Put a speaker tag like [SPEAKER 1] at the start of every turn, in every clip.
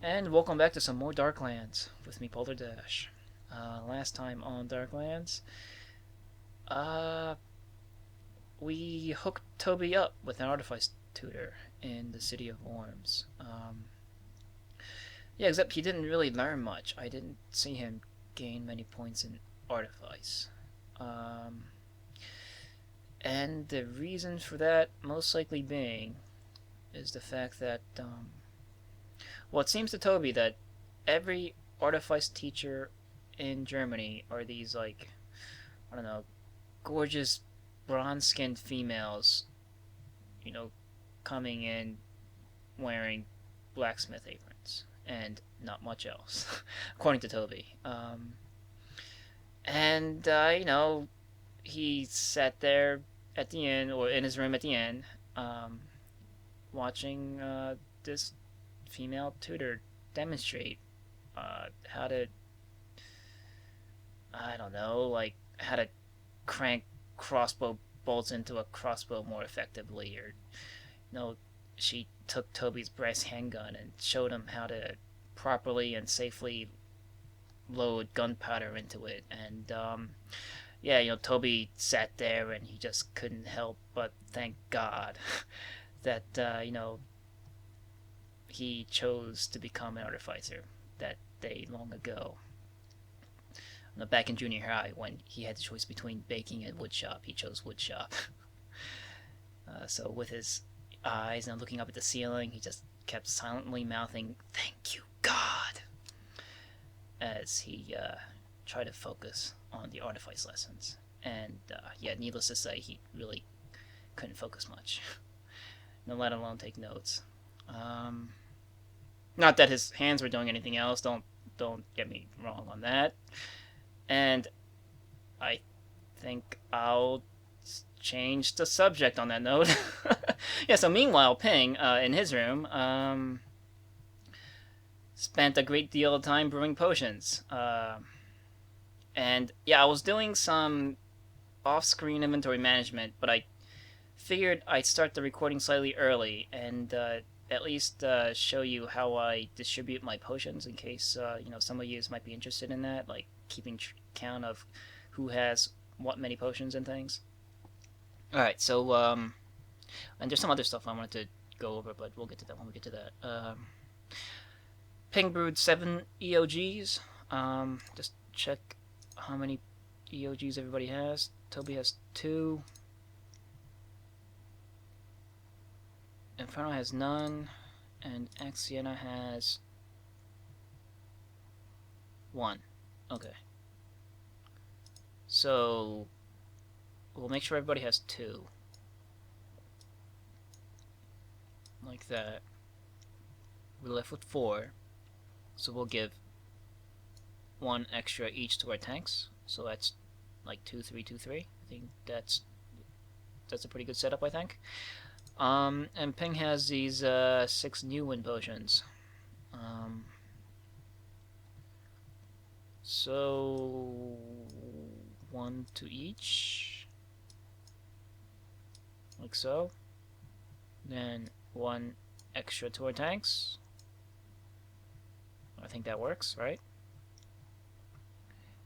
[SPEAKER 1] And welcome back to some more Darklands with me, PolarDash. Last time on Darklands, uh, we hooked Toby up with an artifice tutor in the city of Worms. Yeah, except he didn't really learn much. I didn't see him gain many points in artifice. Um, and the reason for that, most likely being, is the fact that, well, it seems to Toby that every artifice teacher in Germany are these, like, I don't know, gorgeous bronze skinned females, you know, coming in wearing blacksmith aprons and not much else, according to Toby. And he sat there at the inn, or in his room at the inn, um, watching this female tutor demonstrate how to, I don't know, like how to crank crossbow bolts into a crossbow more effectively, or she took Toby's brass handgun and showed him how to properly and safely load gunpowder into it. And yeah, Toby sat there and he just couldn't help but thank God that he chose to become an artificer that day long ago. Back in junior high, when he had the choice between baking and woodshop, he chose woodshop. So with his eyes now looking up at the ceiling, he just kept silently mouthing, "Thank you, God," as he tried to focus on the artifice lessons. And yeah, needless to say, he really couldn't focus much, no, let alone take notes. Um, Not that his hands were doing anything else. Don't get me wrong on that. And I think I'll change the subject on that note. Yeah, so meanwhile, Ping, in his room, spent a great deal of time brewing potions. And yeah, I was doing some off screen inventory management, but I figured I'd start the recording slightly early and at least show you how I distribute my potions in case some of you might be interested in that, like keeping count of who has what many potions and things. All right, so and there's some other stuff I wanted to go over, but we'll get to that when we get to that. Ping brewed 7 EOGs. Just check how many EOGs everybody has. Toby has 2. Inferno has none, and Axiana has 1. Okay. So we'll make sure everybody has 2. Like that. We're left with 4. So we'll give 1 extra each to our tanks. So that's like 2, 3, 2, 3. I think that's a pretty good setup, I think. And Ping has these 6 new wind potions. So 1 to each, like so. Then 1 extra to our tanks. I think that works, right?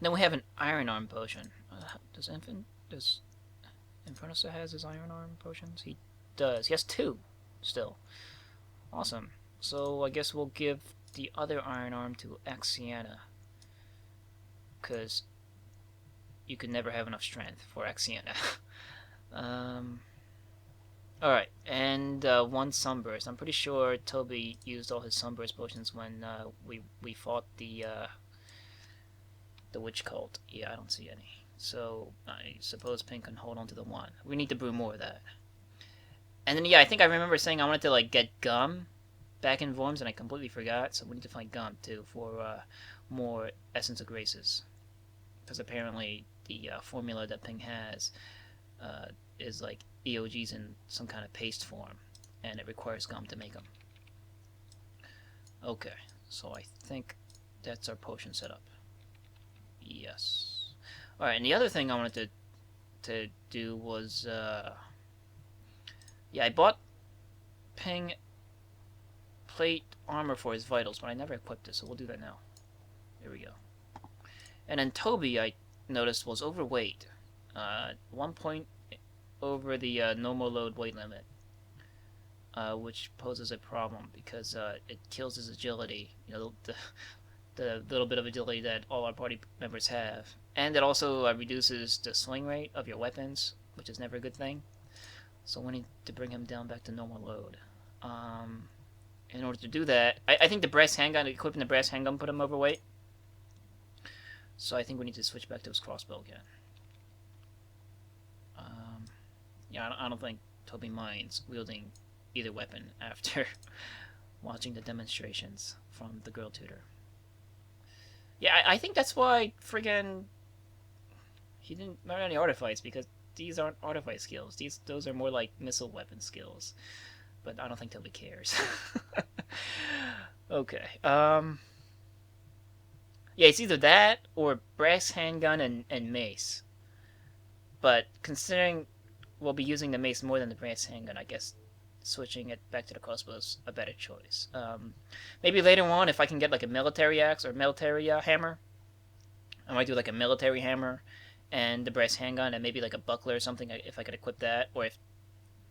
[SPEAKER 1] Then we have an iron arm potion. Does Inferno has his iron arm potions? He does. He has 2 still. Awesome. So I guess we'll give the other iron arm to Axiana, because you could never have enough strength for Axiana. Alright, and 1 sunburst. I'm pretty sure Toby used all his sunburst potions when we fought the witch cult. Yeah, I don't see any. So I suppose Pink can hold on to the 1. We need to brew more of that. And then yeah, I think I remember saying I wanted to like get gum back in Worms, and I completely forgot. So we need to find gum too for more Essence of Graces, because apparently the formula that Ping has is like EOGs in some kind of paste form, and it requires gum to make them. Okay, so I think that's our potion setup. Yes. All right, and the other thing I wanted to do was yeah, I bought Ping plate armor for his vitals, but I never equipped it, so we'll do that now. There we go. And then Toby, I noticed, was overweight. 1 point over the normal load weight limit, which poses a problem because it kills his agility. You know, the little bit of agility that all our party members have. And it also reduces the swing rate of your weapons, which is never a good thing. So we need to bring him down back to normal load. In order to do that, I think the brass handgun, equipping the brass handgun put him overweight. So I think we need to switch back to his crossbow again. Yeah, I don't think Toby minds wielding either weapon after watching the demonstrations from the girl tutor. Yeah, I think that's why friggin' he didn't learn any artifice, because these aren't artifice skills. Those are more like missile weapon skills. But I don't think Toby cares. Okay. Yeah, it's either that or brass handgun and mace. But considering we'll be using the mace more than the brass handgun, I guess switching it back to the crossbow is a better choice. Maybe later on, if I can get like a military axe or military hammer, I might do like a military hammer and the brass handgun and maybe like a buckler or something if I could equip that, or if,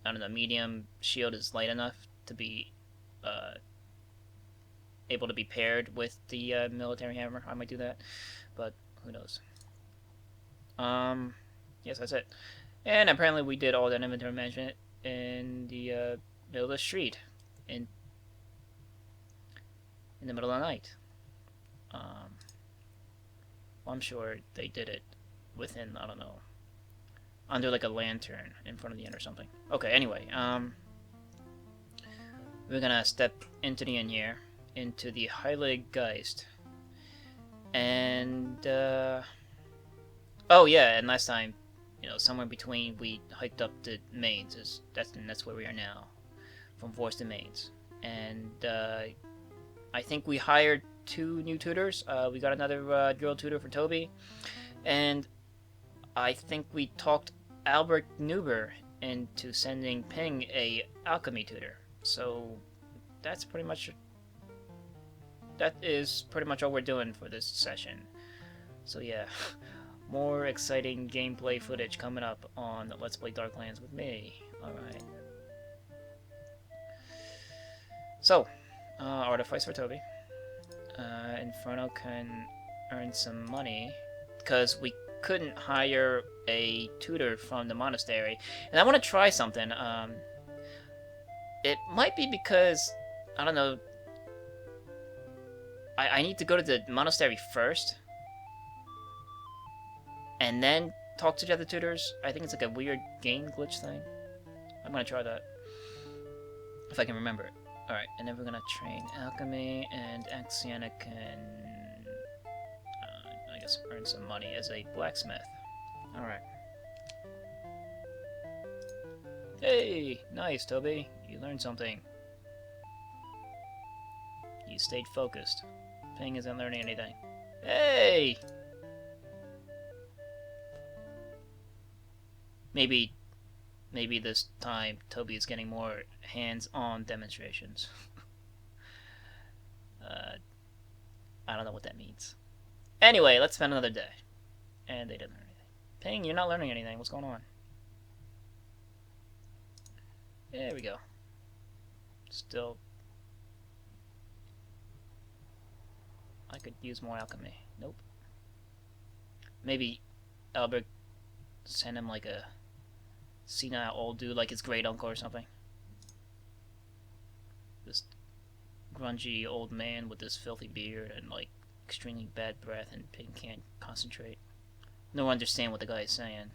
[SPEAKER 1] I don't know, medium shield is light enough to be able to be paired with the military hammer, I might do that, but who knows. Yes, that's it. And apparently we did all that inventory management in the middle of the street, in the middle of the night. Well, I'm sure they did it within, I don't know, under like a lantern in front of the inn or something. Okay, anyway, we're gonna step into the inn here, into the Heiliggeist, and oh yeah, and last time, you know, somewhere between we hiked up to Mainz. That's where we are now, from Vorst to Mainz. And I think we hired 2 new tutors. We got another girl tutor for Toby, and I think we talked Albert Nuber into sending Ping a alchemy tutor. So that is pretty much all we're doing for this session. So yeah. More exciting gameplay footage coming up on Let's Play Darklands with me. Alright. So, artifice for Toby. Inferno can earn some money, because we couldn't hire a tutor from the monastery. And I want to try something. It might be because, I don't know, I need to go to the monastery first, and then talk to the other tutors. I think it's like a weird game glitch thing. I'm gonna try that, if I can remember it. Alright, and then we're gonna train alchemy, and Axiana can, I guess, earn some money as a blacksmith. Alright. Hey! Nice, Toby. You learned something. You stayed focused. Ping isn't learning anything. Hey! Maybe this time Toby is getting more hands-on demonstrations. I don't know what that means. Anyway, let's spend another day. And they didn't learn anything. Ping, you're not learning anything. What's going on? There we go. Still. I could use more alchemy. Nope. Maybe Albert send him like a senile old dude, like his great uncle or something. This grungy old man with this filthy beard and like extremely bad breath, and Ping can't concentrate. No one understand what the guy is saying.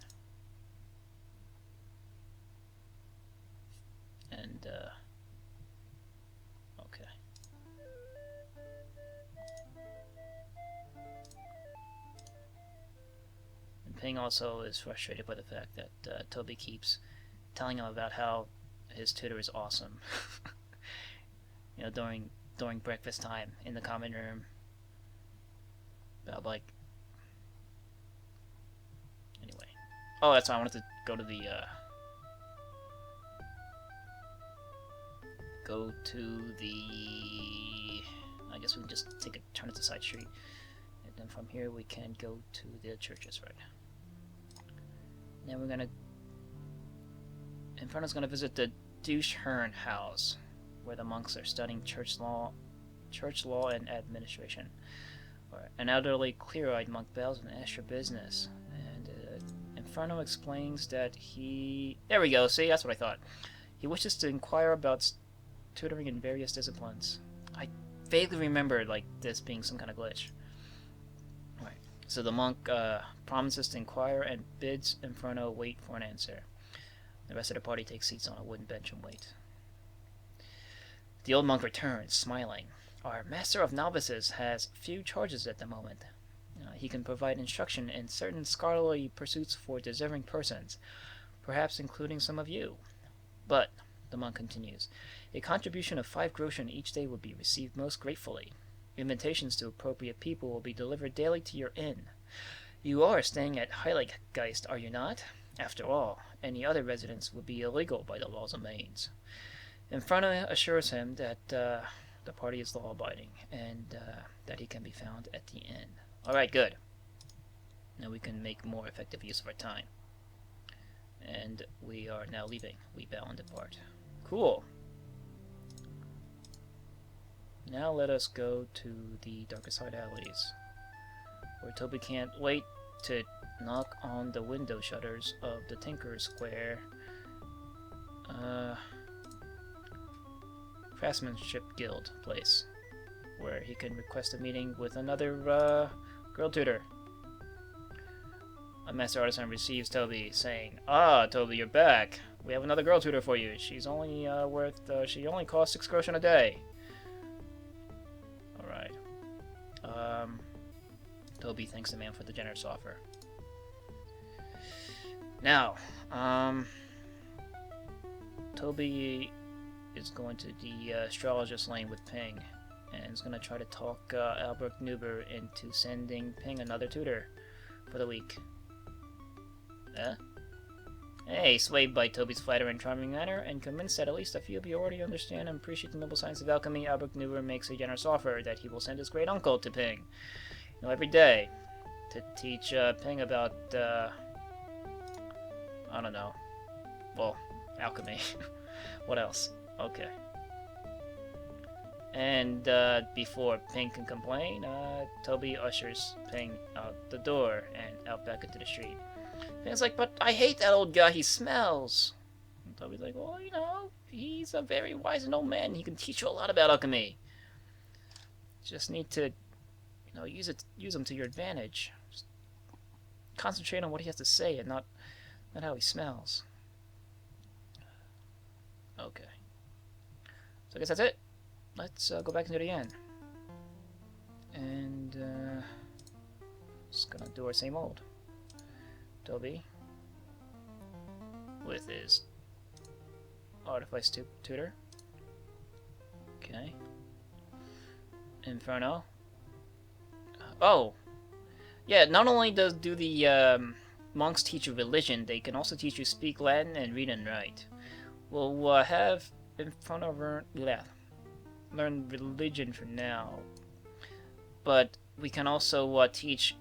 [SPEAKER 1] And okay. And Ping also is frustrated by the fact that Toby keeps telling him about how his tutor is awesome. You know, during breakfast time in the common room. About like. Anyway. Oh, that's why I wanted to go to the go to the... I guess we can just take a turn at the side street. And then from here we can go to the churches, right? Then we're gonna... Inferno's gonna visit the H.R.E house, where the monks are studying church law and administration. An elderly, clear-eyed monk bows and asks your business. And Inferno explains that he... There we go, see? That's what I thought. He wishes to inquire about tutoring in various disciplines. I vaguely remember like this being some kind of glitch. Right. So the monk promises to inquire and bids Inferno wait for an answer. The rest of the party takes seats on a wooden bench and wait. The old monk returns, smiling. Our master of novices has few charges at the moment. He can provide instruction in certain scholarly pursuits for deserving persons, perhaps including some of you. But, the monk continues, a contribution of 5 groschen each day will be received most gratefully. Invitations to appropriate people will be delivered daily to your inn. You are staying at Heiliggeist, are you not? After all, any other residence would be illegal by the laws of Mainz. Inferno assures him that the party is law-abiding, and that he can be found at the inn. Alright, good. Now we can make more effective use of our time. And we are now leaving. We bow and depart. Cool. Now let us go to the darker side alleys, where Toby can't wait to knock on the window shutters of the Tinker's Square Craftsmanship Guild place, where he can request a meeting with another girl tutor. A master artisan receives Toby, saying, "Ah, Toby, you're back. We have another girl tutor for you. She's only she only costs 6 groschen a day." Alright. Toby thanks the man for the generous offer. Now, Toby is going to the astrologist lane with Ping, and is going to try to talk Albert Nuber into sending Ping another tutor for the week. Hey, swayed by Toby's flattering and charming manner, and convinced that at least a few of you already understand and appreciate the noble science of alchemy, Albert Nuber makes a generous offer that he will send his great uncle to Ping, every day, to teach Ping about, I don't know, well, alchemy. What else? Okay. And before Ping can complain, Toby ushers Ping out the door and out back into the street. Ping's like, "But I hate that old guy, he smells." And Toby's like, "Well, he's a very wise and old man. He can teach you a lot about alchemy. Just need to, use him to your advantage. Just concentrate on what he has to say and not how he smells." Okay. So I guess that's it. Let's go back into the inn. And just gonna do our same old. Toby, with his artifice tutor. Okay. Inferno. Oh! Yeah, not only do the monks teach you religion, they can also teach you speak Latin and read and write. We'll have Inferno learn religion for now, but we can also teach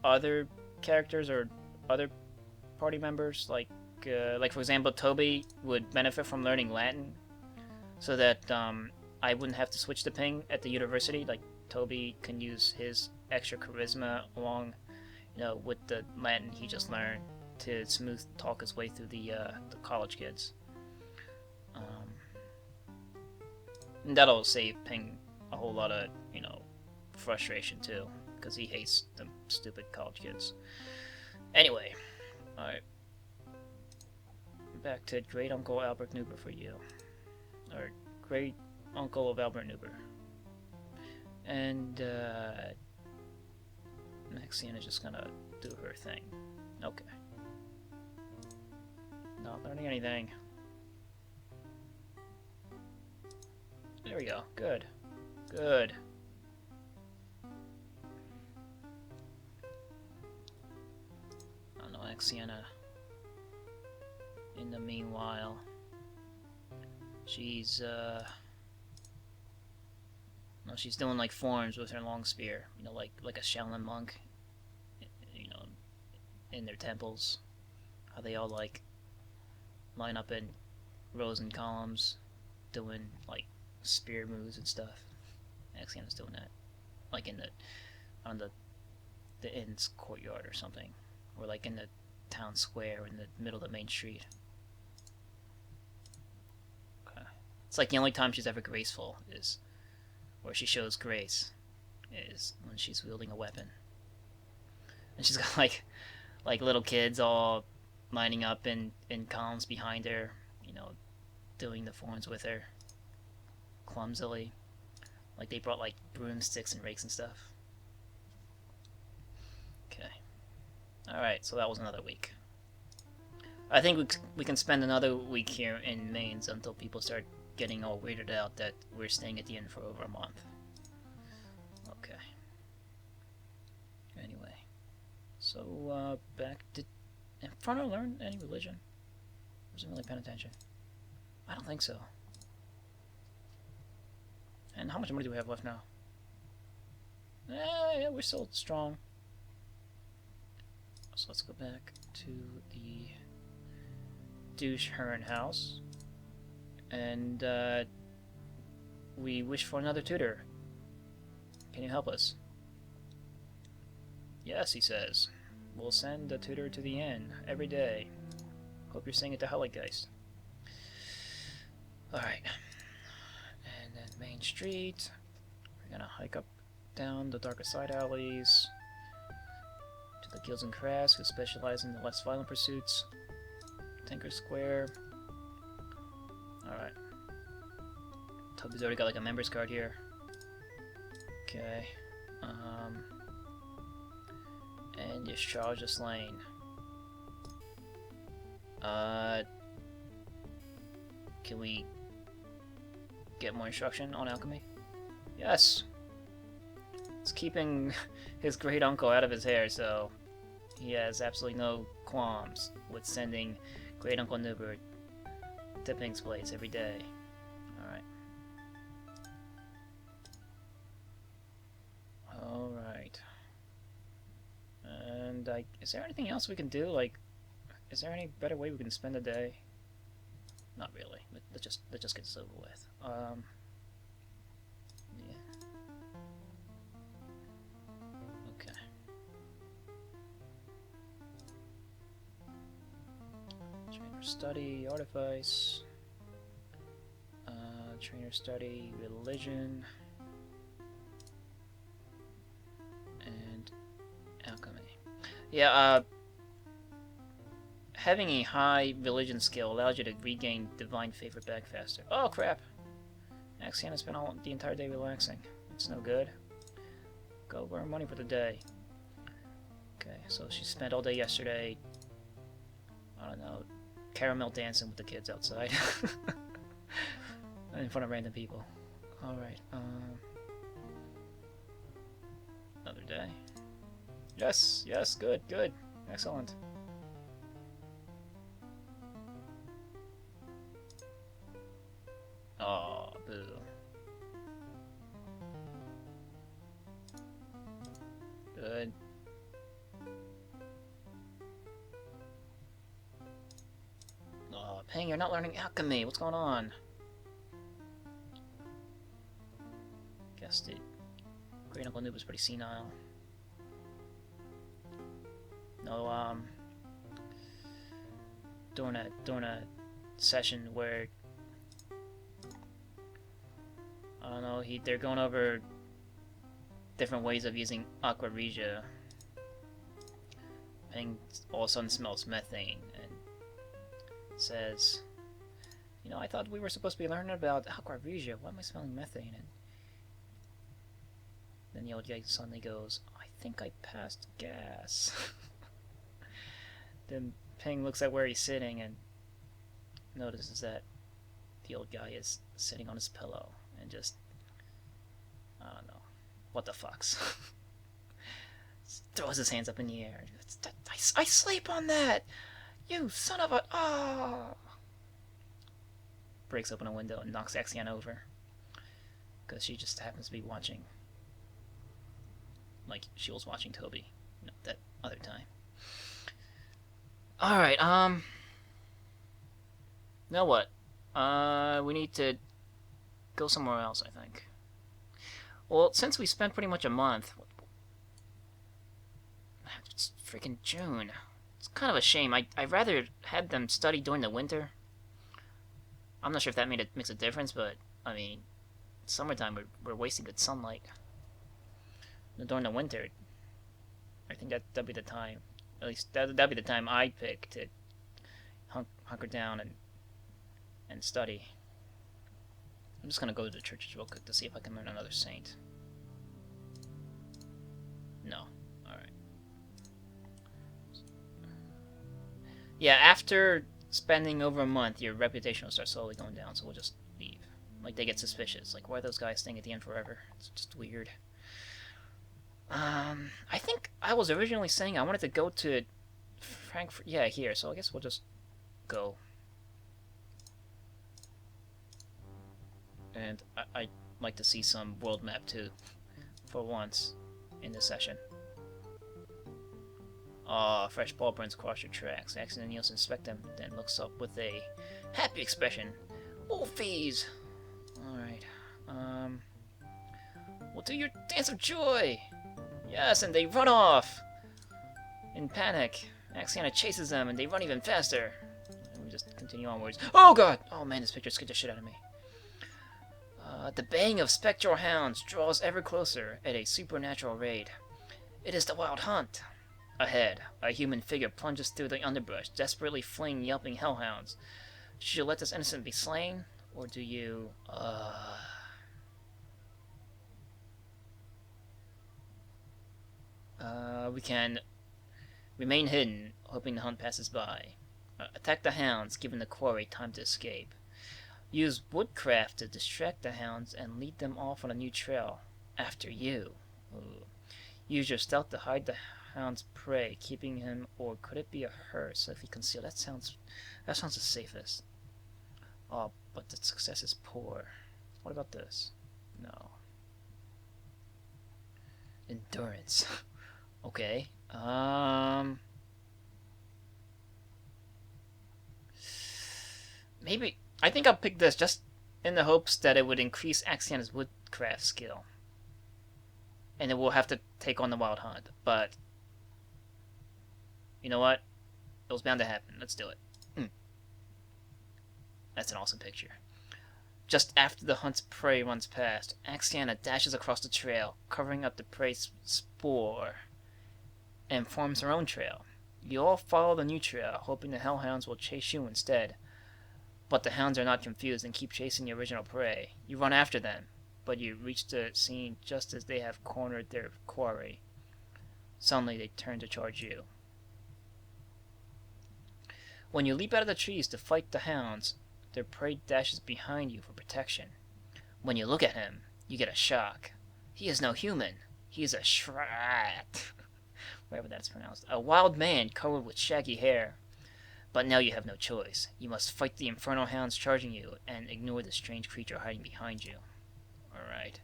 [SPEAKER 1] other characters or other party members, like for example, Toby would benefit from learning Latin, so that I wouldn't have to switch to Ping at the university. Like, Toby can use his extra charisma along, with the Latin he just learned to smooth talk his way through the college kids. And that'll save Ping a whole lot of, frustration too, because he hates the stupid college kids. Anyway, alright. Back to Great Uncle Albert Nuber for you. Or Great Uncle of Albert Nuber. And, Maxiana's just gonna do her thing. Okay. Not learning anything. There we go. Good. Good. I don't know, Axiana. In the meanwhile, she's No, she's doing like forms with her long spear. You know, like a Shaolin monk. You know, in their temples, how they all like line up in rows and columns, doing like spear moves and stuff. Axiana's doing that, like in the inn's courtyard or something, or like in the town square in the middle of the main street. Okay. It's like the only time she's ever graceful is, where she shows grace, is when she's wielding a weapon. And she's got like little kids all lining up in columns behind her, you know, doing the forms with her clumsily. Like they brought like broomsticks and rakes and stuff. Okay. Alright, so that was another week. I think we can spend another week here in Mainz until people start getting all weirded out that we're staying at the inn for over a month. Okay. Anyway. So, back to... Did Fronto learn any religion? Wasn't really paying attention. I don't think so. And how much money do we have left now? Yeah, we're still strong. So let's go back to the douche Herren house. And, we wish for another tutor. Can you help us? Yes, he says. We'll send a tutor to the inn every day. Hope you're staying at the Heidelgeist. Alright. And then Main Street. We're gonna hike up down the darker side alleys to the Guilds and Crafts, who specialize in the less violent pursuits. Tinker Square. Alright. Toby's already got like a member's card here. Okay. And just charge this lane. Can we get more instruction on alchemy? Yes! It's keeping his great uncle out of his hair, so he has absolutely no qualms with sending great uncle Newbert to Pink's Place every day. Alright. Alright. And is there anything else we can do? Like, is there any better way we can spend a day? Not really. Let's just get this over with. Yeah. Okay. Trainer study, artifice. Trainer study, religion. And alchemy. Yeah, having a high religion skill allows you to regain divine favor back faster. Oh crap! Axiana spent the entire day relaxing. It's no good. Go earn money for the day. Okay, so she spent all day yesterday, I don't know, caramel dancing with the kids outside. In front of random people. Alright, another day. Yes, yes, good, good. Excellent. Oh, boo. Good. Oh, Ping, you're not learning alchemy. What's going on? Guessed it. Great Uncle Noob was pretty senile. No, during a session where I don't know, they're going over different ways of using H.R.E. Ping all of a sudden smells methane and says, you know, I thought we were supposed to be learning about H.R.E. Why am I smelling methane? And then the old guy suddenly goes, I think I passed gas. Then Ping looks at where he's sitting and notices that the old guy is sitting on his pillow and just, I don't know, what the fucks. Throws his hands up in the air. I sleep on that! You son of a... Ah! Breaks open a window and knocks Axion over. because she just happens to be watching. Like, she was watching Toby, that other time. Alright, now what? We need to go somewhere else, I think. Well, since we spent pretty much a month... It's freaking June. It's kind of a shame. I'd rather had them study during the winter. I'm not sure if that makes a difference, but, I mean, summertime, we're wasting good sunlight. During the winter, I think that'd be the time. At least that'd be the time I'd pick to hunker down and study. I'm just gonna go to the churches real quick to see if I can learn another saint. No. Alright. Yeah, after spending over a month, your reputation will start slowly going down, so we'll just leave. Like, they get suspicious. Like, why are those guys staying at the end forever? It's just weird. I think I was originally saying I wanted to go to Frankfurt. Yeah, here, so I guess we'll just go. And I'd like to see some world map too, for once, in this session. Aw, fresh ball burns across your tracks. Accident Niels inspect them, then looks up with a happy expression. Wolfies! Alright, we'll do your dance of joy! Yes, and they run off! In panic. Axiana chases them, and they run even faster. And we just continue onwards. Oh god! Oh man, this picture scared the shit out of me. The baying of spectral hounds draws ever closer at a supernatural rate. It is the wild hunt. Ahead, a human figure plunges through the underbrush, desperately fleeing yelping hellhounds. Should you let this innocent be slain? Or do you, we can remain hidden, hoping the hunt passes by. Attack the hounds, giving the quarry time to escape. Use woodcraft to distract the hounds and lead them off on a new trail. After you. Ooh. Use your stealth to hide the hound's prey, keeping him, or could it be a her, so if he conceal. That sounds the safest. Oh, but the success is poor. What about this? No. Endurance. Okay. Maybe I think I'll pick this just in the hopes that it would increase Axiana's woodcraft skill. And then we'll have to take on the wild hunt. But you know what? It was bound to happen. Let's do it. That's an awesome picture. Just after the hunt's prey runs past, Axiana dashes across the trail, covering up the prey's spoor, and forms her own trail. You all follow the new trail, hoping the hellhounds will chase you instead. But the hounds are not confused and keep chasing the original prey. You run after them, but you reach the scene just as they have cornered their quarry. Suddenly they turn to charge you. When you leap out of the trees to fight the hounds, their prey dashes behind you for protection. When you look at him, you get a shock. He is no human. He is a H.R.E. Whatever that's pronounced. A wild man covered with shaggy hair. But now you have no choice. You must fight the infernal hounds charging you and ignore the strange creature hiding behind you. Alright.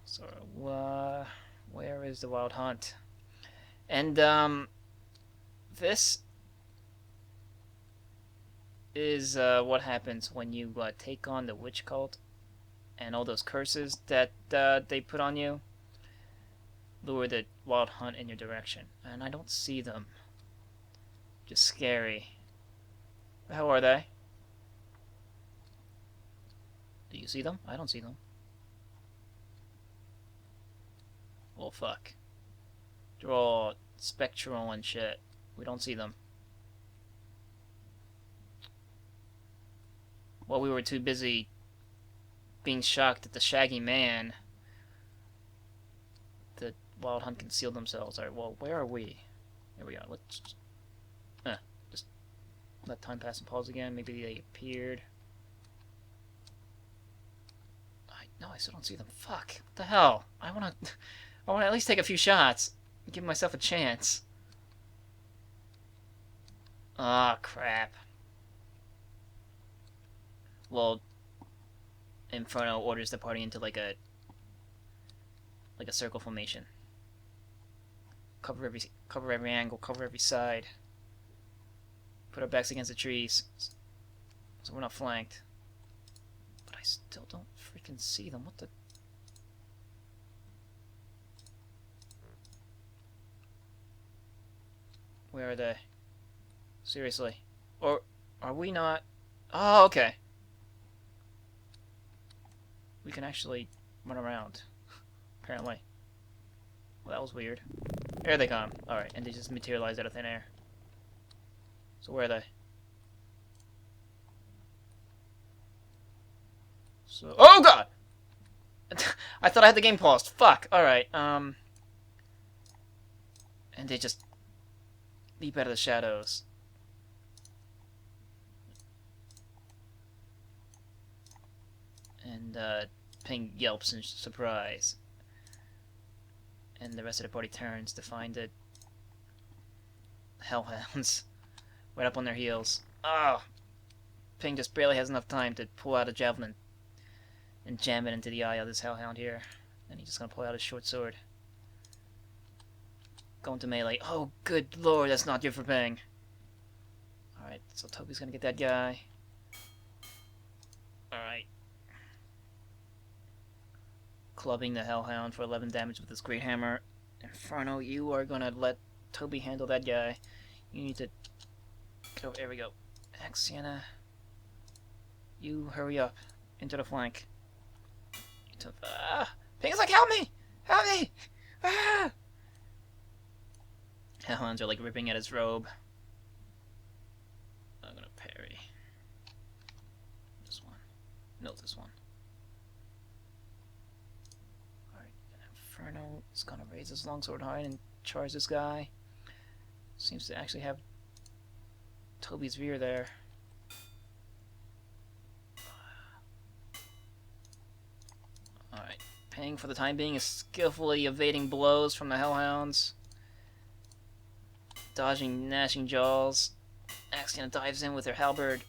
[SPEAKER 1] So, where is the wild hunt? And, this is what happens when you take on the witch cult and all those curses that they put on you. Lure the wild hunt in your direction. And I don't see them. Just scary. How are they? Do you see them? I don't see them. Well, fuck. They're all spectral and shit. We don't see them. Well, we were too busy being shocked at the shaggy man. The wild hunt concealed themselves. Alright, well, where are we? Here we are. Let's just let time pass and pause again. Maybe they appeared. No, I still don't see them. Fuck. What the hell? I wanna at least take a few shots. Give myself a chance. Ah, crap. Well, Inferno orders the party into like a circle formation. Cover every angle, cover every side. Put our backs against the trees, so we're not flanked. But I still don't freaking see them. What the? Where are they? Seriously. Or are we not? Oh, okay. We can actually run around, apparently. Well, that was weird. There they come. Alright, and they just materialized out of thin air. So where are they? So, oh god! I thought I had the game paused. Fuck. Alright, and they just leap out of the shadows. And, Ping yelps in surprise. And the rest of the party turns to find the hellhounds right up on their heels. Oh! Ping just barely has enough time to pull out a javelin and jam it into the eye of this hellhound here. Then he's just gonna pull out his short sword. Go into melee. Oh, good lord, that's not good for Ping. Alright, so Toby's gonna get that guy. Alright. Clubbing the hellhound for 11 damage with his great hammer. Inferno, you are gonna let Toby handle that guy. You need to get over. There we go. Sienna, you hurry up into the flank. Ping's like, help me! Help me! Ah! Hellhounds are like ripping at his robe. I'm gonna parry. This one. No, this one. Alright, Inferno is gonna raise his longsword high and charge this guy. Seems to actually have Toby's rear there. Alright, Ping for the time being is skillfully evading blows from the hellhounds. Dodging gnashing jaws. Axiana dives in with her halberd.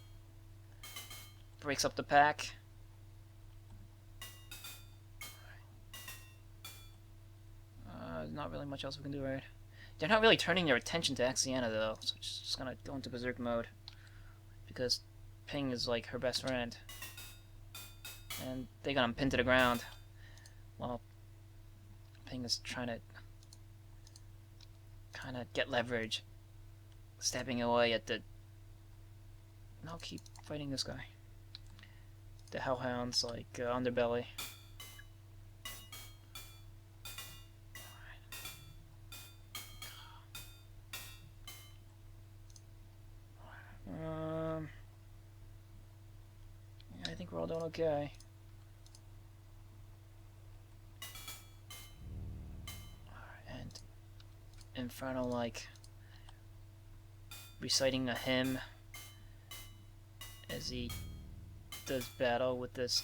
[SPEAKER 1] Breaks up the pack. Not really much else we can do, right? They're not really turning their attention to Axiana though, so she's just gonna go into berserk mode. Because Ping is like her best friend. And they got him pinned to the ground. While Ping is trying to kinda get leverage. Stabbing away at the... No, keep fighting this guy. The hellhounds, like, underbelly. Yeah, I think we're all doing okay. And Inferno, like, reciting a hymn as he does battle with this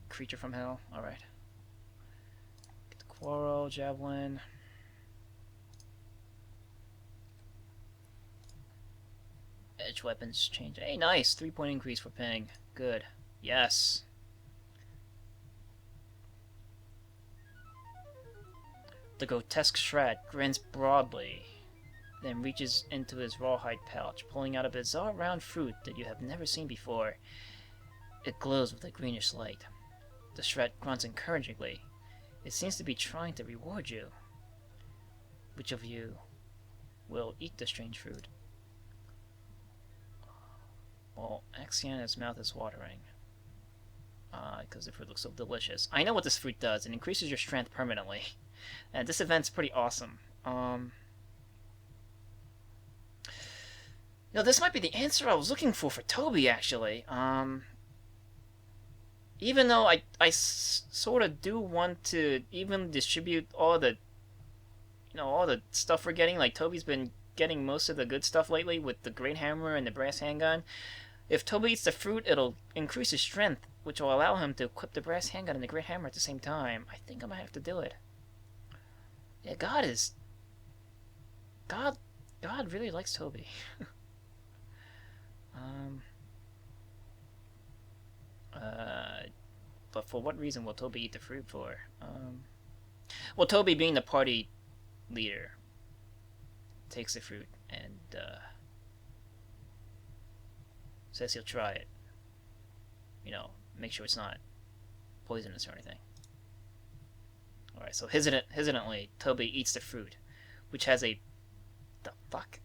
[SPEAKER 1] creature from hell. Alright. Get the quarrel, javelin. Edge weapons change. Hey, nice! 3-point increase for Ping. Good. Yes. The grotesque Shred grins broadly, then reaches into his rawhide pouch, pulling out a bizarre round fruit that you have never seen before. It glows with a greenish light. The Shred grunts encouragingly. It seems to be trying to reward you. Which of you will eat the strange fruit? Well, Axiana's mouth is watering. Because the fruit looks so delicious. I know what this fruit does. It increases your strength permanently. And this event's pretty awesome. You know, this might be the answer I was looking for Toby, actually. Even though I sort of do want to even distribute all the, all the stuff we're getting. Like, Toby's been getting most of the good stuff lately with the great hammer and the brass handgun. If Toby eats the fruit, it'll increase his strength, which will allow him to equip the brass handgun and the great hammer at the same time. I think I might have to do it. Yeah, God really likes Toby. But for what reason will Toby eat the fruit for? Well, Toby, being the party leader, takes the fruit and says he'll try it. You know, make sure it's not poisonous or anything. Alright, so hesitantly, Toby eats the fruit, which has a... the fuck?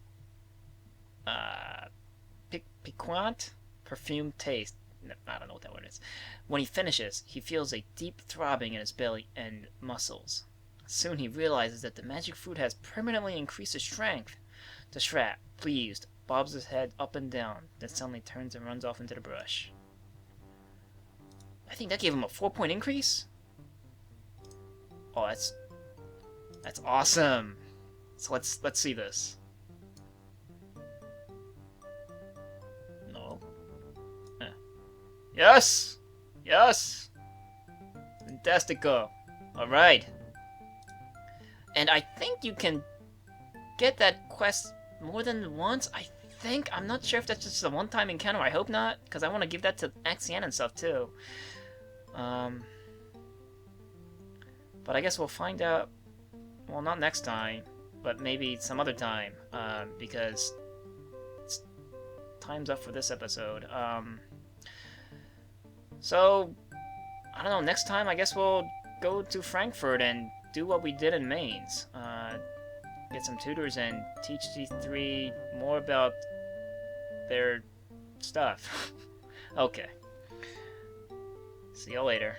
[SPEAKER 1] Piquant? Perfumed taste. I don't know what that word is. When he finishes, he feels a deep throbbing in his belly and muscles. Soon he realizes that the magic fruit has permanently increased his strength. The Strat, pleased, bobs his head up and down, then suddenly turns and runs off into the brush. I think that gave him a 4-point increase? Oh, that's awesome. So let's see this. No. Yes! Yes! Fantastico. Alright. And I think you can get that quest more than once. I think. I'm not sure if that's just a one-time encounter. I hope not, because I want to give that to Axian and stuff too. But I guess we'll find out. Well, not next time, but maybe some other time. Because time's up for this episode. So I don't know. Next time, I guess we'll go to Frankfurt and do what we did in Mainz. Get some tutors and teach these three more about their stuff. Okay. See you later.